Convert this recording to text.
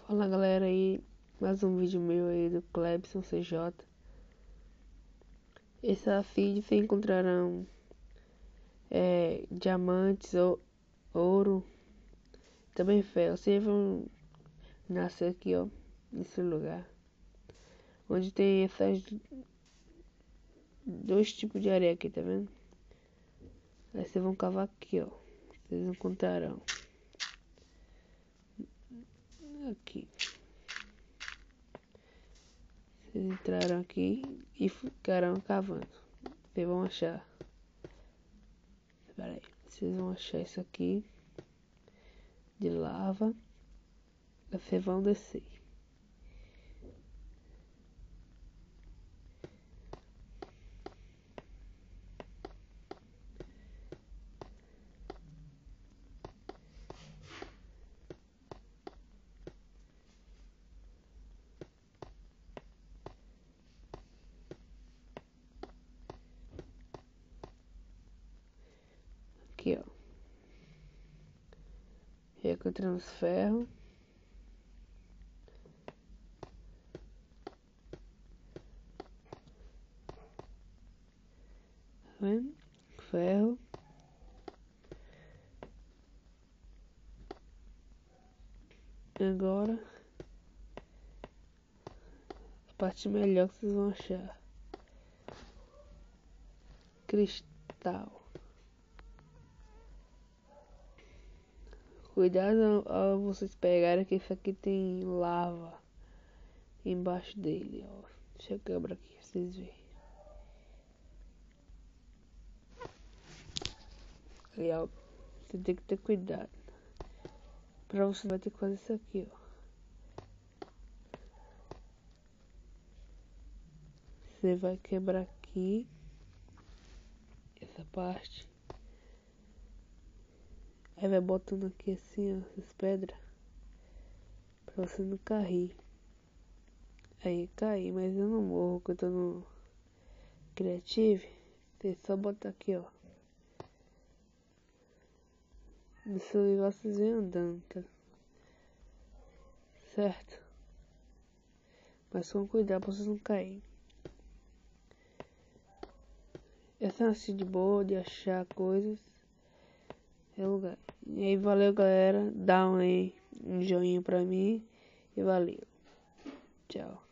Fala galera aí, mais um vídeo meu aí do Clebson CJ. Essa feed vocês encontrarão diamantes, ouro, também ferro. Vocês vão nascer aqui, ó, nesse lugar, onde tem essas dois tipos de areia aqui, tá vendo? Aí vocês vão cavar aqui, ó, vocês encontrarão aqui. Vocês entraram aqui e ficarão cavando. Vocês vão achar. Espera aí. Vocês vão achar isso aqui de lava. Vocês vão descer. Aqui, ó. Já encontramos ferro. Tá vendo? Ferro. Agora, a parte melhor que vocês vão achar. Cristal. Cuidado ao vocês pegarem que isso aqui tem lava embaixo dele, ó. Deixa eu quebrar aqui pra vocês verem. Ali, ó. Você tem que ter cuidado. Pra você vai ter que fazer isso aqui, ó. Você vai quebrar aqui essa parte. Aí vai botando aqui assim, ó, essas pedras. Pra você não cair. Aí cair, mas eu não morro, porque eu tô no Creative. Tem só botar aqui, ó. No celular vocês vêm andando, tá? Certo? Mas com cuidado pra vocês não caírem. Essa é assim de boa, de achar coisas. É lugar. E aí, valeu galera. Dá um joinha pra mim. E valeu. Tchau.